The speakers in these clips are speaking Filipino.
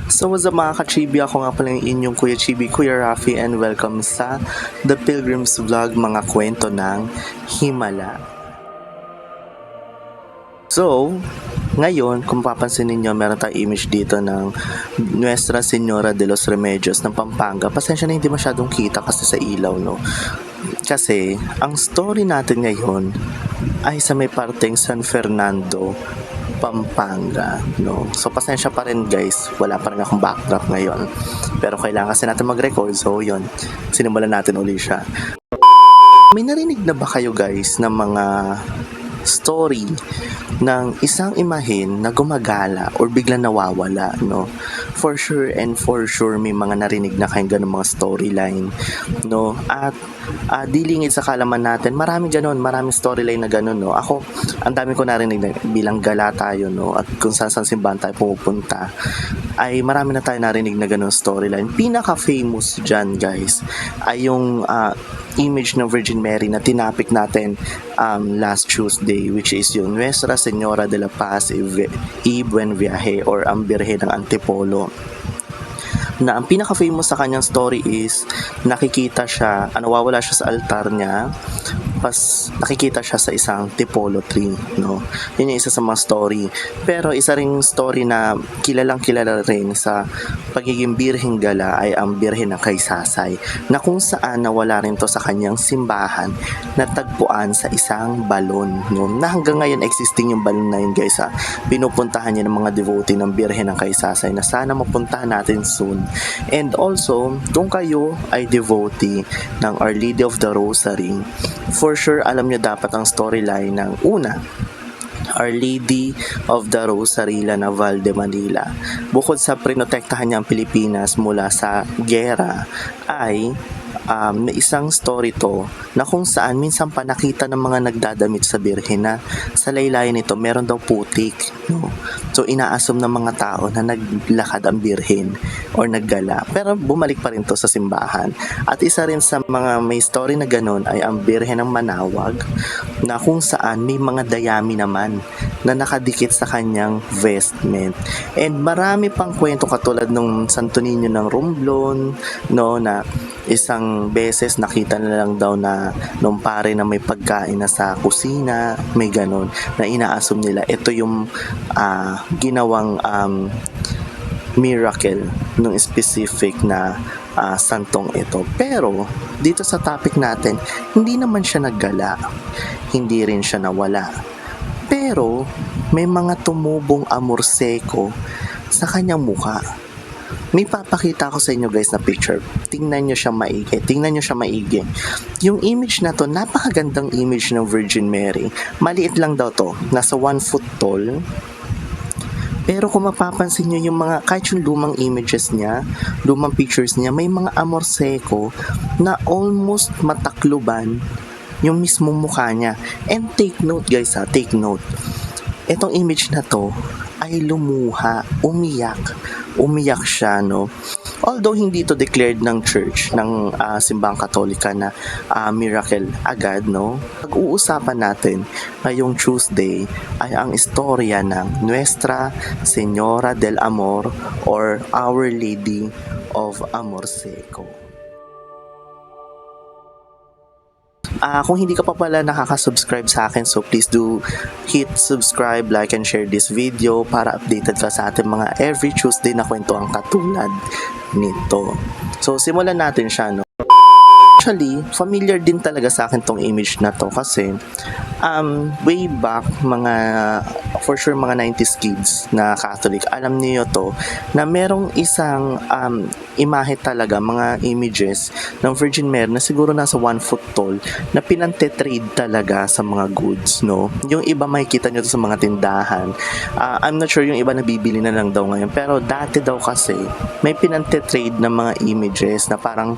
So what's up mga ka-chibi, ako nga pala yung inyong Kuya Chibi, Kuya Rafi, and welcome sa The Pilgrims Vlog, mga kwento ng Himala. So, ngayon, kung papansin ninyo, meron tayong image dito ng Nuestra Señora de los Remedios ng Pampanga. Pasensya na hindi masyadong kita kasi sa ilaw, no? Kasi, ang story natin ngayon ay sa may parteng San Fernando, Pampanga, no? So, pasensya pa rin guys, wala pa rin akong backdrop ngayon. Pero kailangan kasi natin mag-record, so yun, sinimulan natin uli siya. May narinig na ba kayo guys ng mga story ng isang imahen na gumagala or biglang nawawala, no? For sure and for sure may mga narinig na kayong ganung mga storyline, no? At dilingid sa kalaman natin, maraming storyline na ganun, no? Ako, ang dami ko narinig na bilang gala tayo, no? At kung saan simbahan tayo pumupunta, ay marami na tayo narinig na ganun storyline. Pinaka-famous dyan, guys, ay yung image ng Virgin Mary na tinapik natin last Tuesday, which is yung Nuestra Señora de la Paz y Buen Viaje, or ang Birhen ng Antipolo, na ang pinaka-famous sa kanyang story is nakikita siya, nawawala siya sa altar niya, pas nakikita siya sa isang tipolo tree, no? Yun yung isa sa mga story. Pero isa ring story na kilalang kilala rin sa pagiging birheng gala ay ang Birhen ng Kaysasay, na kung saan nawala rin to sa kanyang simbahan, natagpuan sa isang balon, no? Na hanggang ngayon existing yung balon na yun, guys, ha? Pinupuntahan niya ng mga devotee ng Birhen ng Kaysasay na sana mapuntahan natin soon. And also, kung kayo ay devotee ng Our Lady of the Rosary, for sure alam niyo dapat ang storyline ng una, Our Lady of the Rosary La Naval de Manila. Bukod sa prinotektahan niya ang Pilipinas mula sa giyera, ay may isang story to na kung saan minsan pa nakita ng mga nagdadamit sa Birhen na sa laylayan nito meron daw putik, no? So inaasom ng mga tao na naglakad ang Birhen or naggala, pero bumalik pa rin to sa simbahan. At isa rin sa mga may story na ganun ay ang Birhen ng Manawag, na kung saan may mga dayami naman na nakadikit sa kanyang vestment. And marami pang kwento katulad nung Santo Niño ng Romblon, no, na isang beses nakita na lang daw na nung pare na may pagkain na sa kusina, may ganon, na inaasom nila ito yung ginawang miracle nung specific na santong ito. Pero dito sa topic natin, hindi naman siya naggala, hindi rin siya nawala, pero may mga tumubong amorseko sa kanyang mukha. May papakita ko sa inyo guys na picture. Tingnan nyo siya maigi. Yung image na to, napakagandang image ng Virgin Mary. Maliit lang daw to, nasa 1 foot tall. Pero kung mapapansin nyo yung mga, kahit yung lumang images niya, lumang pictures niya, may mga amorseko na almost matakluban yung mismong mukha niya. And take note guys, take note. Etong image na to ay lumuha, umiyak siya, no? Although hindi to declared ng church, ng simbang katolika na miracle agad, no? Pag-uusapan natin ngayong Tuesday ay ang istorya ng Nuestra Señora del Amor or Our Lady of Amorseco. Kung hindi ka pa pala nakaka-subscribe sa akin, so please do hit subscribe, like, and share this video para updated ka sa ating mga every Tuesday na kwentuhan katulad nito. So simulan natin siya, no? Actually, familiar din talaga sa akin tong image na to kasi way back, for sure mga 90s kids na Catholic, alam niyo to na merong isang imahe talaga, mga images ng Virgin Mary na siguro nasa 1 foot tall na pinante-trade talaga sa mga goods, no? Yung iba makikita nyo to sa mga tindahan. I'm not sure yung iba nabibili na lang daw ngayon, pero dati daw kasi may pinante-trade na mga images na parang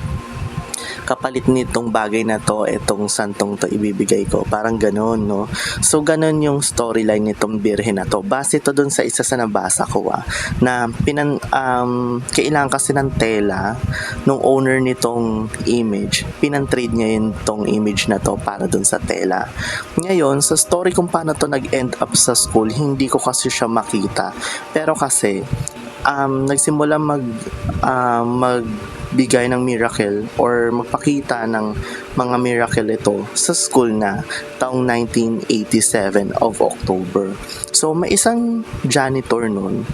kapalit nitong bagay na to, itong santong to ibibigay ko, parang ganun, no? So ganun yung storyline nitong Birhen na to, base to dun sa isa sa nabasa ko, na kailangan kasi ng tela nung owner nitong image, pinantrade niya yun tong image na to para dun sa tela. Ngayon, sa story kung paano to nag-end up sa school, hindi ko kasi siya makita, pero kasi nagsimula magbigay ng miracle or magpakita ng mga miracle ito sa school na taong 1987 of October. So may isang janitor nun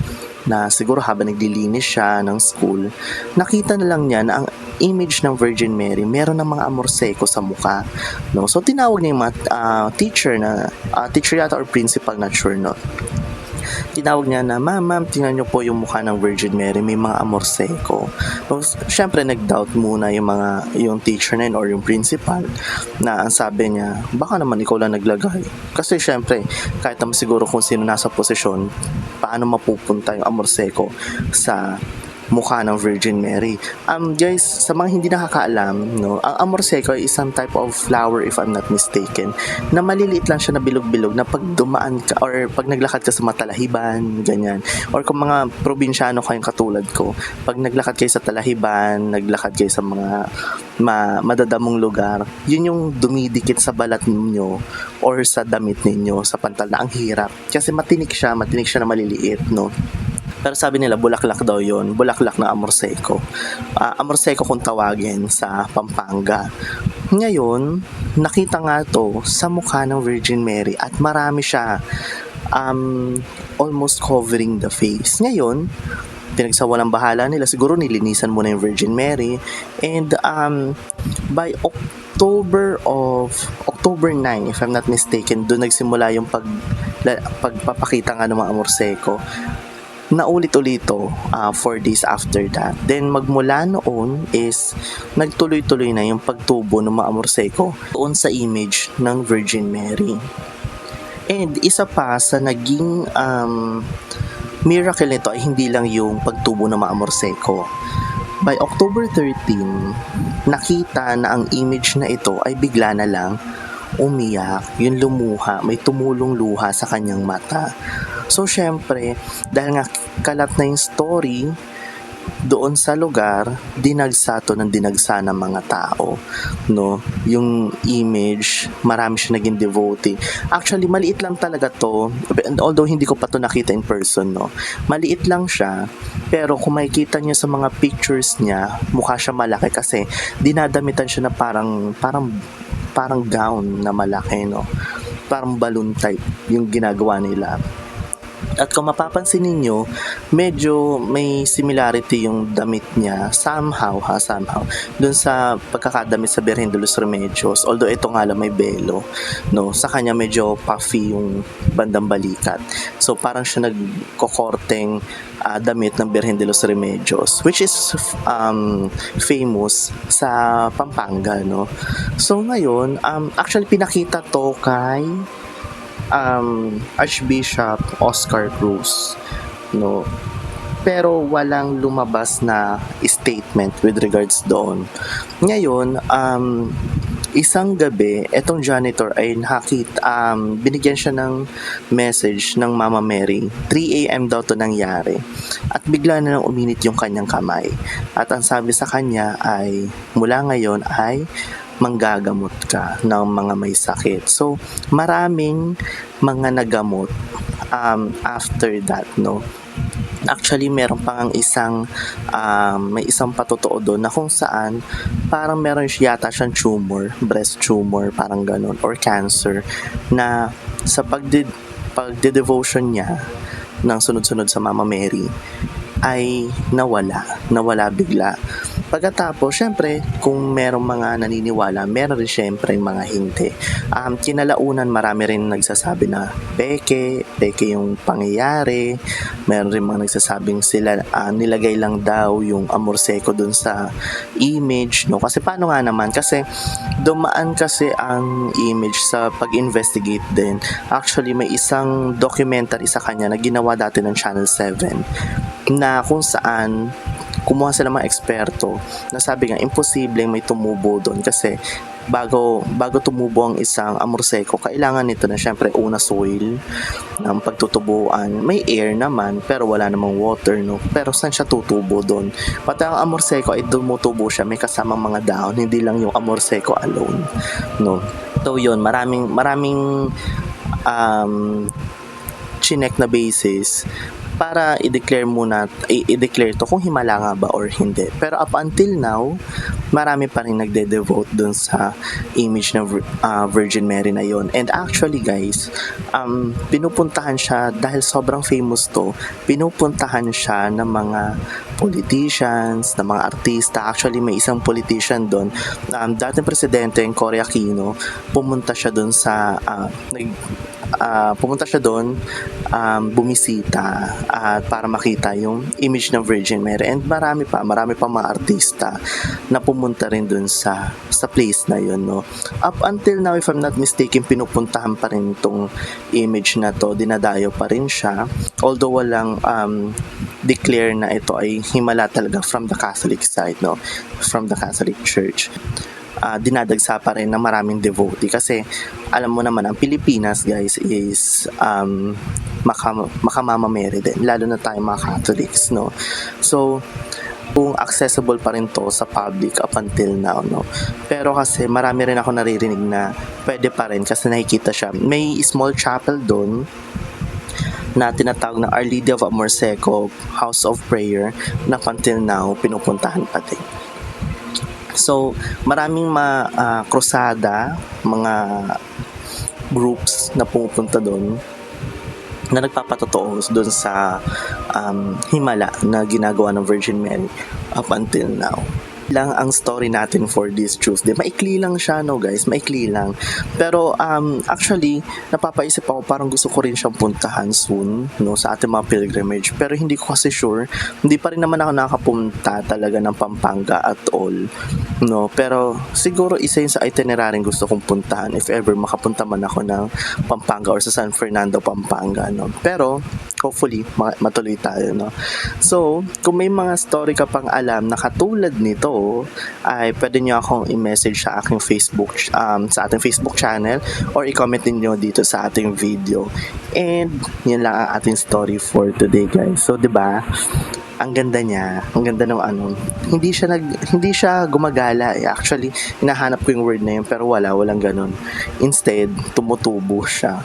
na siguro habang naglilinis siya ng school, nakita na lang niya na ang image ng Virgin Mary meron ng mga amorseko sa mukha, no? So tinawag niya yung mga teacher yata or principal, not sure, no? Tinawag niya na, ma'am, tingnan niyo po yung mukha ng Virgin Mary, may mga amorseko. So, syempre nag-doubt muna yung teacher na yun or yung principal, na ang sabi niya, baka naman ikaw lang naglagay. Kasi syempre, kahit naman siguro kung sino nasa posisyon, paano mapupunta yung amorseko sa mukha ng Virgin Mary. Guys, sa mga hindi nakakaalam, no, ang amorseko ay isang type of flower, if I'm not mistaken, na maliliit lang siya na bilog-bilog na pag dumaan ka or pag naglakad ka sa Matalahiban, ganyan. Or kung mga probinsyano kayong katulad ko, pag naglakad kayo sa Talahiban, naglakad kayo sa mga madadamong lugar, yun yung dumidikit sa balat ninyo or sa damit ninyo, sa pantal na ang hirap. Kasi matinik siya na maliliit, no. Pero sabi nila, bulaklak daw yun. Bulaklak na amorseko. Amorseko kung tawagin sa Pampanga. Ngayon, nakita nga to sa mukha ng Virgin Mary at marami siya almost covering the face. Ngayon, pinagsawalang bahala nila. Siguro nilinisan muna yung Virgin Mary. And by October 9, if I'm not mistaken, doon nagsimula yung pagpapakita nga ng mga amorseko. Naulit-ulito 4 days after that. Then magmula noon is nagtuloy-tuloy na yung pagtubo ng mga amorseko doon sa image ng Virgin Mary. And isa pa sa naging miracle nito ay hindi lang yung pagtubo ng mga amorseko. By October 13, nakita na ang image na ito ay bigla na lang umiyak, yung lumuha, may tumulong luha sa kanyang mata. So, syempre, dahil nga kalat na yung story, doon sa lugar, dinagsa ng mga tao, no? Yung image, marami siya naging devotee. Actually, maliit lang talaga to, although hindi ko pa to nakita in person, no? Maliit lang siya, pero kung makikita niyo sa mga pictures niya, mukha siya malaki kasi dinadamitan siya na parang gown na malaki, no? Parang balloon type yung ginagawa nila. At kung mapapansin ninyo, medyo may similarity yung damit niya somehow dun sa pagkakadamit sa Birhen de los Remedios, although ito nga lang may belo, no? Sa kanya medyo puffy yung bandang balikat, so parang siya nagkokorteng damit ng Birhen de los Remedios, which is famous sa Pampanga, no? So ngayon, actually pinakita to kay Archbishop Oscar Cruz, no, pero walang lumabas na statement with regards doon. Ngayon, isang gabi, etong janitor ay binigyan siya ng message ng Mama Mary. 3 a.m. daw to nangyari. At bigla na lang uminit yung kanyang kamay. At ang sabi sa kanya ay, mula ngayon ay manggagamot ka ng mga may sakit. So, maraming mga nagamot after that, no? Actually, meron pang may isang patotoo doon na kung saan parang meron yata siyang tumor, breast tumor, parang ganun, or cancer, na sa pagde-devotion niya ng sunod-sunod sa Mama Mary ay nawala bigla. Pagkatapos, syempre, kung merong mga naniniwala, meron rin syempre mga hindi. Kinalaunan, marami rin nagsasabi na peke yung pangyayari. Meron rin mga nagsasabing sila nilagay lang daw yung amorseko dun sa image, no? Kasi paano nga naman? Kasi dumaan kasi ang image sa pag-investigate din. Actually, may isang documentary sa kanya na ginawa dati ng Channel 7 na kung saan kumuha sila mga eksperto na sabi nga imposible may tumubo doon kasi bago tumubo ang isang amorseko, kailangan nito na syempre una soil ng pagtutubuan. May air naman pero wala namang water, no? Pero saan siya tutubo doon? Pati ang amorseko ay tumutubo siya, may kasamang mga dahon, hindi lang yung amorseko alone, no? So yun, maraming chinek na basis para i-declare to kung himala nga ba or hindi. Pero up until now, marami pa rin nagde-devote dun sa image ng Virgin Mary na yon. And actually guys, pinupuntahan siya dahil sobrang famous to, pinupuntahan siya ng mga politicians, ng mga artista. Actually, may isang politician doon, dating presidente ng Cory Aquino, pumunta siya doon bumisita at para makita yung image ng Virgin Mary. And marami pa mga artista na pumunta rin dun sa place na yun, no. Up until now, if I'm not mistaken, pinupuntahan pa rin itong image na to, dinadayo pa rin siya, although walang declare na ito ay himala talaga from the Catholic side, no, from the Catholic Church. Dinadagsa pa rin ng maraming devotee kasi alam mo naman ang Pilipinas guys is makamama Mary din, lalo na tayo mga Catholics, no. So kung accessible pa rin to sa public up until now, no. Pero kasi marami rin ako naririnig na pwede pa rin kasi nakikita siya, may small chapel doon na tinatawag na Our Lady of Amor Seco House of Prayer na until now pinupuntahan pa din. So, maraming krusada, mga groups na pumupunta doon na nagpapatotoo doon sa himala na ginagawa ng Virgin Mary up until now. Lang ang story natin for this Tuesday. Maikli lang siya, no guys, maikli lang. Pero actually, napapaisip ako, parang gusto ko rin siyang puntahan soon, no, sa ating mga pilgrimage. Pero hindi ko kasi sure, hindi pa rin naman ako nakapunta talaga ng Pampanga at all, no. Pero siguro isa yun sa itinerary gusto kong puntahan if ever makapunta man ako ng Pampanga or sa San Fernando, Pampanga, no. Pero hopefully matuloy tayo, no. So kung may mga story ka pang alam na katulad nito, ay pwede nyo akong i-message sa aking Facebook, sa ating Facebook channel, or i-comment niyo dito sa ating video. And yun lang ang ating story for today guys. So 'di ba? Ang ganda niya, ang ganda ng hindi siya gumagala. Actually, hinahanap ko yung word na yun pero walang ganun. Instead, tumutubo siya.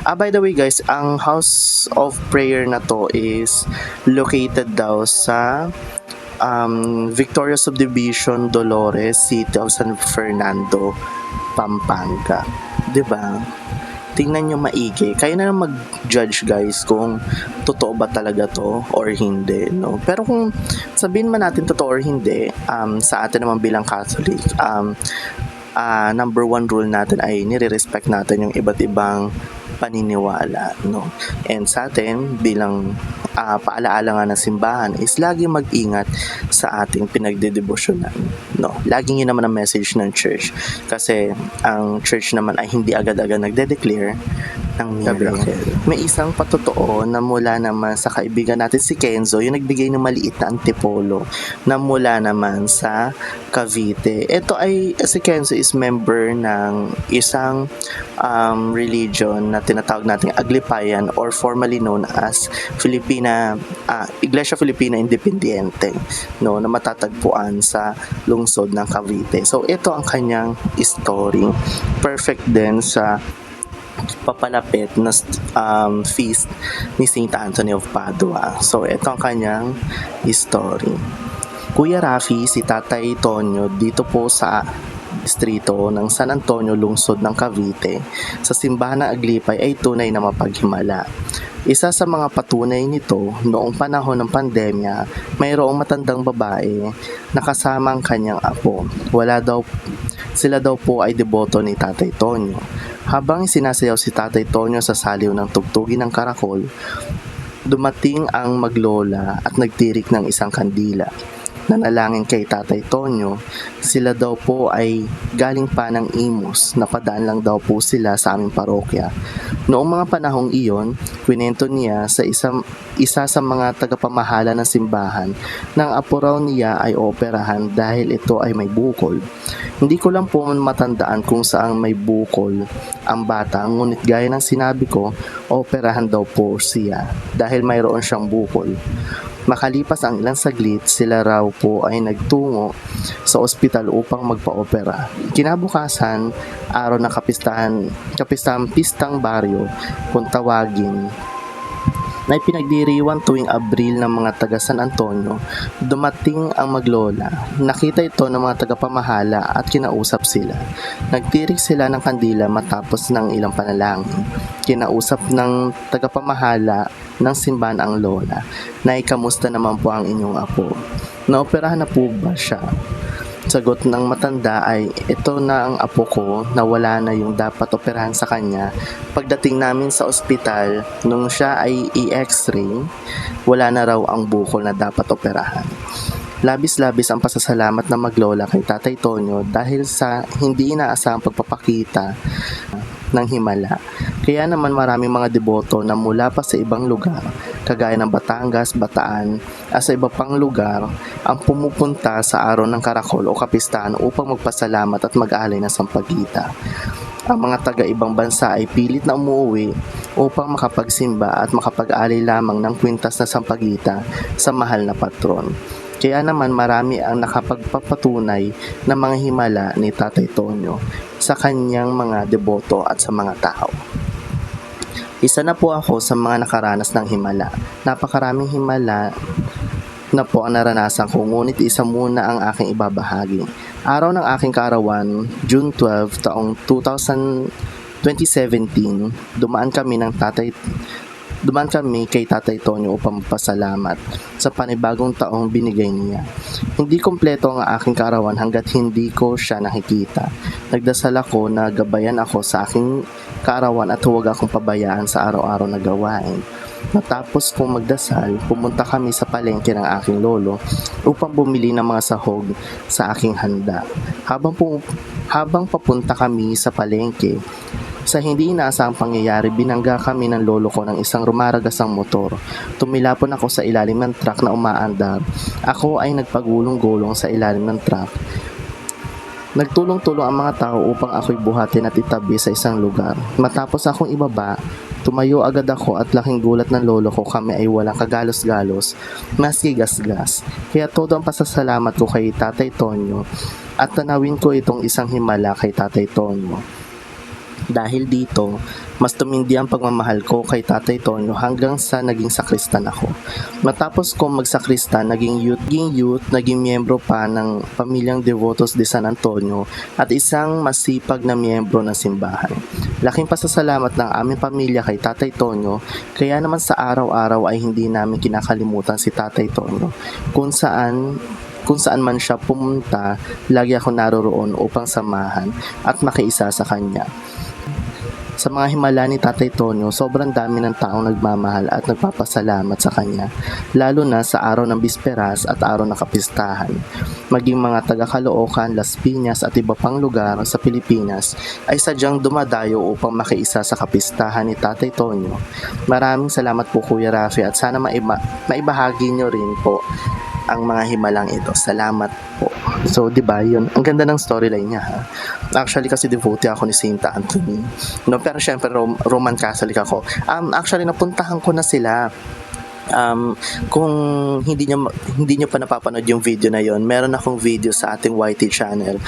By the way guys, ang House of Prayer na to is located daw sa Victoria Subdivision, Dolores, City of San Fernando, Pampanga. 'Di ba? Tingnan nyo maigi. Kayo na lang mag-judge guys kung totoo ba talaga to or hindi, no? Pero kung sabihin man natin totoo or hindi, sa atin naman bilang Catholic, number one rule natin ay nire-respect natin yung iba't ibang paniniwala, no? And sa atin bilang paalaala nga ng simbahan is lagi mag-ingat sa ating pinagdedebosyonan, no? Laging yun naman ang message ng church kasi ang church naman ay hindi agad-agad nagde-declare ng miracle. May isang patotoo na mula naman sa kaibigan natin si Kenzo, yung nagbigay ng maliit na antipolo na mula naman sa Cavite. Ito ay, si Kenzo is member ng isang religion na tinatawag nating Aglipayan or formerly known as Iglesia Filipina Independiente, no, na matatagpuan sa lungsod ng Cavite. So ito ang kanyang story. Perfect din sa papalapit na feast ni St. Anthony of Padua. So ito ang kanyang story. Kuya Rafi, si Tatay Tonyo dito po sa distrito ng San Antonio, lungsod ng Cavite, sa simbahan ng Aglipay ay tunay na mapaghimala. Isa sa mga patunay nito, noong panahon ng pandemya, mayroong matandang babae na kasama ang kanyang apo. Sila daw po ay deboto ni Tatay Tonyo. Habang sinasayaw si Tatay Tonyo sa saliw ng tugtugin ng karakol, dumating ang maglola at nagtirik ng isang kandila. Nanalangin kay Tatay Tonyo, sila daw po ay galing pa ng Imus, napadaan lang daw po sila sa aming parokya. Noong mga panahong iyon, kwento niya sa isa sa mga tagapamahala ng simbahan ng apo raw niya ay operahan dahil ito ay may bukol. Hindi ko lang po matandaan kung saan may bukol ang bata, ngunit gaya ng sinabi ko, operahan daw po siya dahil mayroon siyang bukol. Makalipas ang ilang saglit, sila raw po ay nagtungo sa ospital upang magpa-opera. Kinabukasan, araw ng pistang baryo, kung tawagin, na ipinagdiriwang tuwing Abril ng mga taga San Antonio. Dumating ang maglola. Nakita ito ng mga tagapamahala at kinausap sila. Nagtirik sila ng kandila matapos ng ilang panalangin. Kinausap ng tagapamahala ng simbahan ang lola. Nay, kamusta naman po ang inyong apo? Naoperahan na po ba siya? Sagot ng matanda ay, ito na ang apo ko, na wala na yung dapat operahan sa kanya. Pagdating namin sa ospital, nung siya ay i-x-ray, wala na raw ang bukol na dapat operahan. Labis-labis ang pasasalamat ng maglola kay Tatay Tonyo dahil sa hindi inaasahang pagpapakita ng himala. Kaya naman maraming mga deboto na mula pa sa ibang lugar, kagaya ng Batangas, Bataan, at sa iba pang lugar, ang pumupunta sa araw ng Karakol o Kapistahan upang magpasalamat at mag-alay ng Sampaguita. Ang mga taga-ibang bansa ay pilit na umuwi upang makapagsimba at makapag-alay lamang ng kwintas na Sampaguita sa mahal na patron. Kaya naman marami ang nakapagpapatunay ng mga himala ni Tatay Tonyo sa kanyang mga deboto at sa mga tao. Isa na po ako sa mga nakaranas ng himala. Napakaraming himala na po ang naranasan ko, ngunit isa muna ang aking ibabahagi. Araw ng aking kaarawan, June 12, taong 2017, dumaan kami kay Tatay Tonyo upang magpasalamat sa panibagong taong binigay niya. Hindi kompleto ang aking kaarawan hanggat hindi ko siya nakikita. Nagdasal ako na gabayan ako sa aking kaarawan at huwag akong pabayaan sa araw-araw na gawain. Matapos kong magdasal, pumunta kami sa palengke ng aking lolo upang bumili ng mga sahog sa aking handa. Habang papunta kami sa palengke, sa hindi inaasahang pangyayari, binangga kami ng lolo ko ng isang rumaragasang motor. Tumilapon ako sa ilalim ng truck na umaandar. Ako ay nagpagulong-gulong sa ilalim ng truck. Nagtulong-tulong ang mga tao upang ako'y buhatin at itabi sa isang lugar. Matapos akong ibaba, tumayo agad ako at laking gulat ng lolo ko, kami ay walang kagalos-galos, maski gas-gas. Kaya todo ang pasasalamat ko kay Tatay Tonyo at tanawin ko itong isang himala kay Tatay Tonyo. Dahil dito, mas tumindi ang pagmamahal ko kay Tatay Tonyo hanggang sa naging sakristan ako. Matapos kong magsakristan, naging youth, naging miyembro pa ng Pamilyang Devotos de San Antonio at isang masipag na miyembro ng simbahan. Laking pasasalamat ng aming pamilya kay Tatay Tonyo, kaya naman sa araw-araw ay hindi namin kinakalimutan si Tatay Tonyo. Kung saan man siya pumunta, lagi ako naroroon upang samahan at makiisa sa kanya. Sa mga himala ni Tatay Tonyo, sobrang dami ng taong nagmamahal at nagpapasalamat sa kanya, lalo na sa araw ng bisperas at araw ng kapistahan. Maging mga taga Caloocan, Las Piñas at iba pang lugar sa Pilipinas ay sadyang dumadayo upang makiisa sa kapistahan ni Tatay Tonyo. Maraming salamat po Kuya Rafi at sana maibahagi nyo rin po ang mga himalang ito. Salamat po. So, di ba yun? Ang ganda ng storyline niya, ha? Actually, kasi devotee ako ni Saint Anthony. No, pero syempre, Roman Catholic ako. Actually, napuntahan ko na sila. Kung hindi nyo pa napapanood yung video na yon, meron akong video sa ating YT channel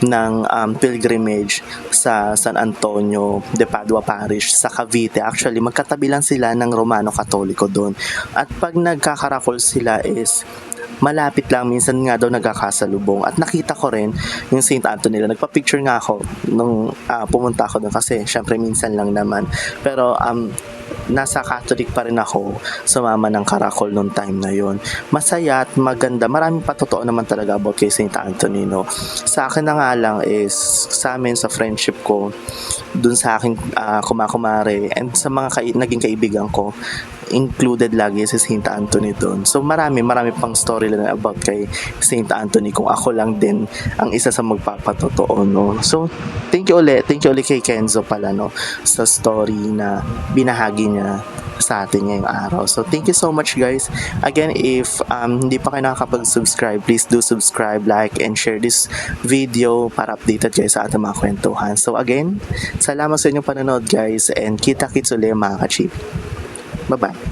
ng pilgrimage sa San Antonio de Padua Parish sa Cavite. Actually, magkatabi lang sila ng Romano Katoliko doon. At pag nagkakarakol sila is malapit lang, minsan nga daw nagkakasalubong. At nakita ko rin yung St. Anthony nila. Nagpa-picture nga ako nung pumunta ako doon kasi syempre minsan lang naman. Pero nasa Catholic pa rin ako, sumama ng karakol nung time na yon. Masaya at maganda. Maraming patotoo naman talaga about kay St. Anthony, no? Sa akin na nga lang is sa amin, sa friendship ko, dun sa aking kumakumare and sa mga naging kaibigan ko, included lagi si St. Anthony doon. So marami pang story lang about kay St. Anthony kung ako lang din ang isa sa magpapatotoo, no? So thank you ulit kay Kenzo pala, no, sa story na binahagi niya sa atin ngayong araw. So thank you so much guys. Again, if hindi pa kayo nakakapag-subscribe, please do subscribe, like, and share this video para updated kayo sa ating mga kwentuhan. So again, salamat sa inyong panonood guys, and kita-kits ulit mga ka-chip. Bye-bye.